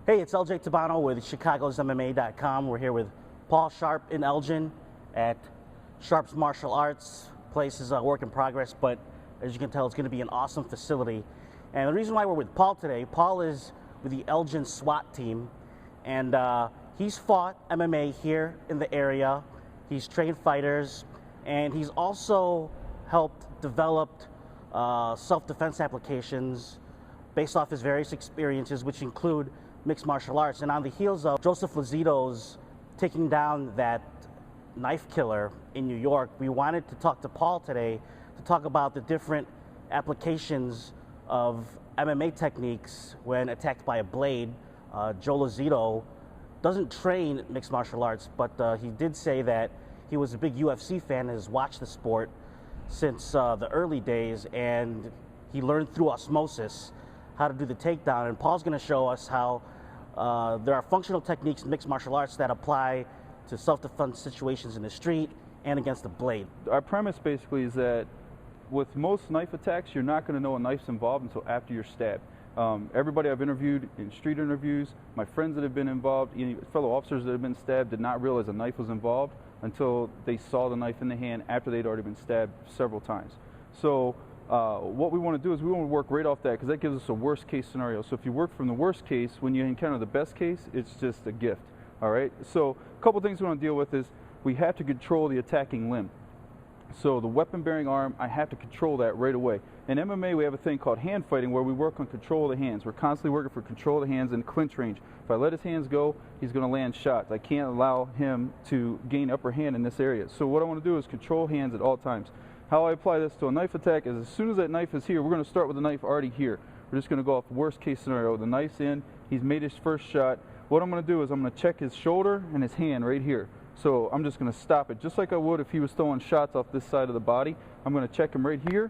Hey, it's LJ Tabano with ChicagosMMA.com. We're here with Paul Sharp in Elgin at Sharp's Martial Arts. Place is a work in progress, but as you can tell, it's going to be an awesome facility. And the reason why we're with Paul today, Paul is with the Elgin SWAT Team, and he's fought MMA here in the area. He's trained fighters, and he's also helped develop self-defense applications based off his various experiences, which include mixed martial arts. And on the heels of Joseph Lozito's taking down that knife killer in New York, we wanted to talk to Paul today to talk about the different applications of MMA techniques when attacked by a blade. Joe Lozito doesn't train mixed martial arts, but he did say that he was a big UFC fan and has watched the sport since the early days, and he learned through osmosis how to do the takedown. And Paul's going to show us how there are functional techniques in mixed martial arts that apply to self-defense situations in the street and against the blade. Our premise basically is that with most knife attacks, you're not going to know a knife's involved until after you're stabbed. Everybody I've interviewed in street interviews, my friends that have been involved, fellow officers that have been stabbed, did not realize a knife was involved until they saw the knife in the hand after they'd already been stabbed several times. So what we want to do is we want to work right off that, because that gives us a worst case scenario. So if you work from the worst case, when you encounter the best case, it's just a gift. All right. So a couple things we want to deal with is we have to control the attacking limb. So the weapon bearing arm, I have to control that right away. In MMA, we have a thing called hand fighting where we work on control of the hands. We're constantly working for control of the hands in clinch range. If I let his hands go, he's going to land shots. I can't allow him to gain upper hand in this area. So what I want to do is control hands at all times. How I apply this to a knife attack is as soon as that knife is here, we're going to start with the knife already here. We're just going to go off worst case scenario. The knife's in, he's made his first shot. What I'm going to do is I'm going to check his shoulder and his hand right here. So I'm just going to stop it, just like I would if he was throwing shots off this side of the body. I'm going to check him right here,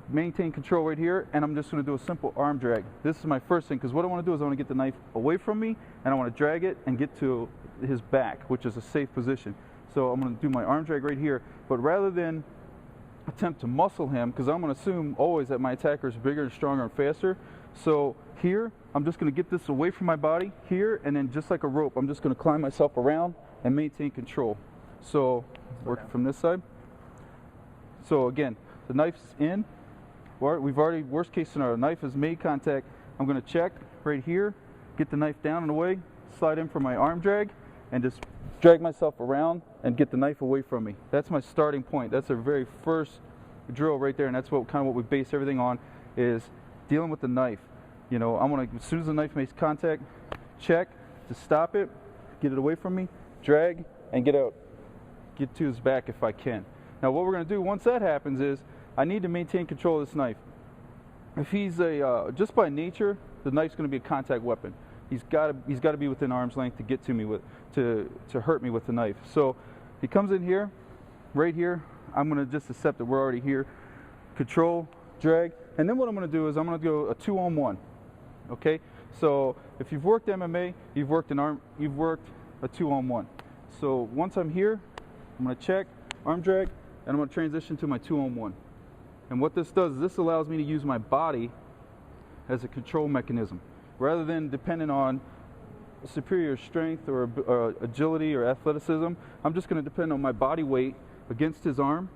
maintain control right here, and I'm just going to do a simple arm drag. This is my first thing, because what I want to do is I want to get the knife away from me, and I want to drag it and get to his back, which is a safe position. So I'm going to do my arm drag right here, but rather than attempt to muscle him, because I'm going to assume always that my attacker is bigger, stronger, and faster. So here, I'm just going to get this away from my body here, and then just like a rope, I'm just going to climb myself around and maintain control. So working from this side. So again, the knife's in. We've already, worst case scenario, knife has made contact. I'm going to check right here, get the knife down and away, slide in for my arm drag, and just drag myself around and get the knife away from me. That's my starting point. That's our very first drill right there, and that's what kind of what we base everything on, is dealing with the knife. I want to, as soon as the knife makes contact, check to stop it, get it away from me, drag, and get out. Get to his back if I can. Now what we're going to do once that happens is I need to maintain control of this knife. If he's just by nature, the knife's going to be a contact weapon. He's got to be within arm's length to get to me with, to hurt me with the knife. So he comes in here, right here. I'm going to just accept that we're already here. Control, drag, and then what I'm going to do is I'm going to go a 2-on-1. Okay. So if you've worked MMA, you've worked a 2-on-1. So once I'm here, I'm going to check, arm drag, and I'm going to transition to my 2-on-1. And what this does is this allows me to use my body as a control mechanism. Rather than dependent on superior strength or agility or athleticism, I'm just going to depend on my body weight against his arm,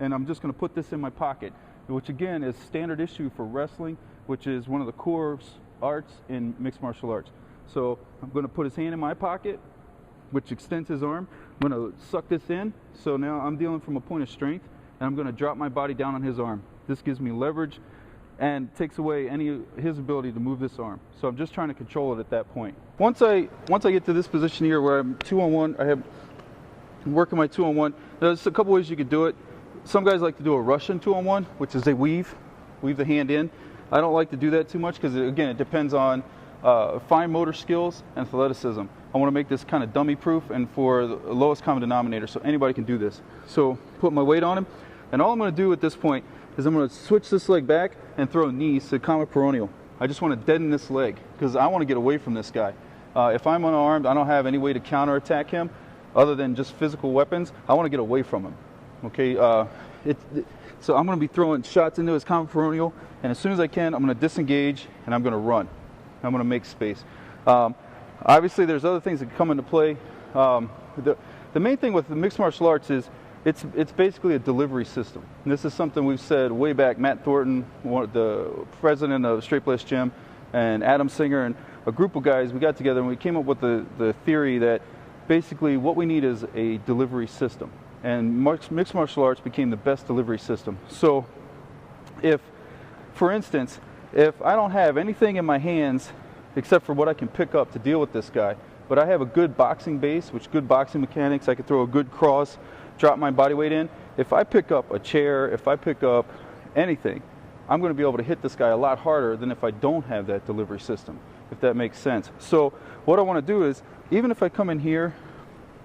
and I'm just going to put this in my pocket, which again is standard issue for wrestling, which is one of the core arts in mixed martial arts. So I'm going to put his hand in my pocket, which extends his arm. I'm going to suck this in, so now I'm dealing from a point of strength, and I'm going to drop my body down on his arm. This gives me leverage and takes away his ability to move this arm. So I'm just trying to control it at that point. Once I get to this position here where I'm 2-on-1, I'm working my 2-on-1. There's a couple ways you could do it. Some guys like to do a Russian 2-on-1, which is they weave the hand in. I don't like to do that too much because, again, it depends on fine motor skills and athleticism. I want to make this kind of dummy proof and for the lowest common denominator, so anybody can do this. So put my weight on him, and all I'm going to do at this point is I'm going to switch this leg back and throw knees to common peroneal. I just want to deaden this leg because I want to get away from this guy. If I'm unarmed, I don't have any way to counterattack him other than just physical weapons. I want to get away from him. Okay, so I'm going to be throwing shots into his common peroneal, and as soon as I can, I'm going to disengage and I'm going to run. I'm going to make space. Obviously, there's other things that come into play. The main thing with the mixed martial arts is it's basically a delivery system. And this is something we've said way back. Matt Thornton, the president of Straight Blast Gym, and Adam Singer, and a group of guys, we got together and we came up with the theory that basically what we need is a delivery system. And mixed martial arts became the best delivery system. So if, for instance, if I don't have anything in my hands except for what I can pick up to deal with this guy, but I have a good boxing base, which good boxing mechanics, I could throw a good cross, drop my body weight in. If I pick up a chair, if I pick up anything, I'm going to be able to hit this guy a lot harder than if I don't have that delivery system, if that makes sense. So what I want to do is, even if I come in here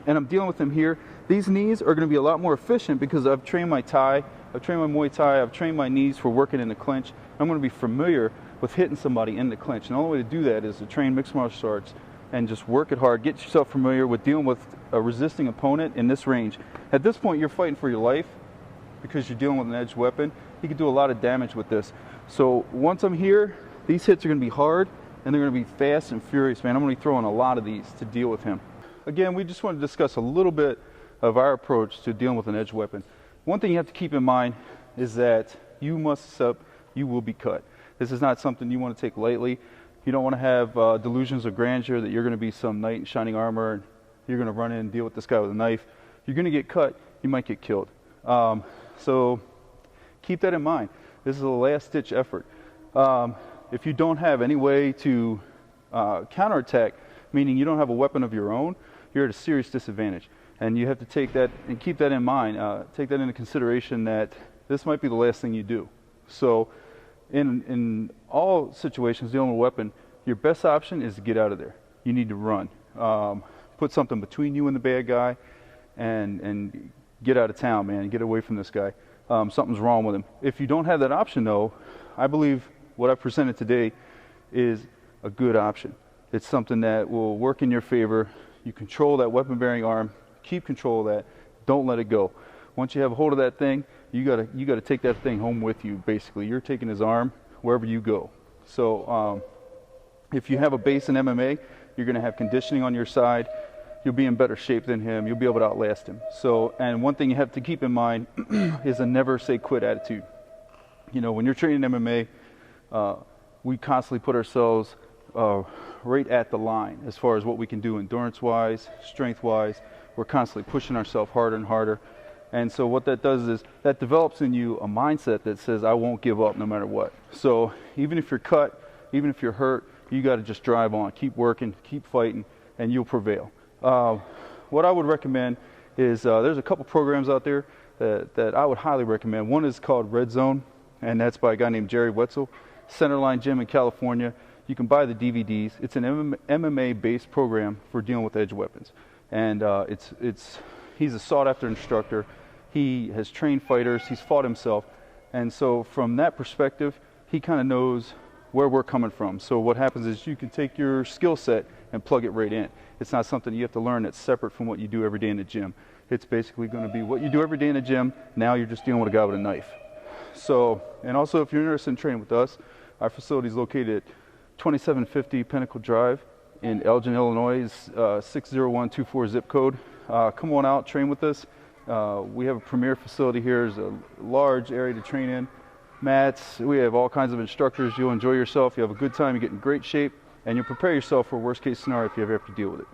and I'm dealing with him here, these knees are going to be a lot more efficient because I've trained my Thai, I've trained my Muay Thai, I've trained my knees for working in the clinch. I'm going to be familiar with hitting somebody in the clinch. And the only way to do that is to train mixed martial arts and just work it hard, get yourself familiar with dealing with a resisting opponent in this range. At this point, you're fighting for your life because you're dealing with an edged weapon. You can do a lot of damage with this. So once I'm here, these hits are going to be hard and they're going to be fast and furious, man. I'm going to be throwing a lot of these to deal with him. Again, we just want to discuss a little bit of our approach to dealing with an edged weapon. One thing you have to keep in mind is that you must accept you will be cut. This is not something you want to take lightly. You don't want to have delusions of grandeur that you're going to be some knight in shining armor and you're going to run in and deal with this guy with a knife. You're going to get cut. You might get killed. So keep that in mind. This is a last-ditch effort. If you don't have any way to counterattack, meaning you don't have a weapon of your own, you're at a serious disadvantage. And you have to take that and keep that in mind. Take that into consideration that this might be the last thing you do. So in all situations dealing with a weapon, your best option is to get out of there. You need to run. Put something between you and the bad guy and get out of town, man. Get away from this guy. Something's wrong with him. If you don't have that option, though, I believe what I've presented today is a good option. It's something that will work in your favor. You control that weapon-bearing arm. Keep control of that. Don't let it go. Once you have a hold of that thing, you gotta take that thing home with you. Basically, you're taking his arm wherever you go. So if you have a base in MMA, you're gonna have conditioning on your side. You'll be in better shape than him. You'll be able to outlast him. So, and one thing you have to keep in mind is a never say quit attitude. You know, when you're training MMA, we constantly put ourselves right at the line as far as what we can do endurance-wise, strength-wise. We're constantly pushing ourselves harder and harder. And so what that does is that develops in you a mindset that says, I won't give up no matter what. So even if you're cut, even if you're hurt, you got to just drive on, keep working, keep fighting, and you'll prevail. What I would recommend is there's a couple programs out there that I would highly recommend. One is called Red Zone, and that's by a guy named Jerry Wetzel, Centerline Gym in California. You can buy the DVDs. It's an MMA-based program for dealing with edge weapons. And he's a sought-after instructor. He has trained fighters. He's fought himself. And so from that perspective, he kind of knows where we're coming from. So what happens is you can take your skill set and plug it right in. It's not something you have to learn that's separate from what you do every day in the gym. It's basically going to be what you do every day in the gym. Now you're just dealing with a guy with a knife. So, and also if you're interested in training with us, our facility is located at 2750 Pinnacle Drive in Elgin, Illinois, 60124 zip code. Come on out, train with us. We have a premier facility here. There's a large area to train in. Mats, we have all kinds of instructors. You'll enjoy yourself. You have a good time. You get in great shape. And you'll prepare yourself for a worst case scenario if you ever have to deal with it.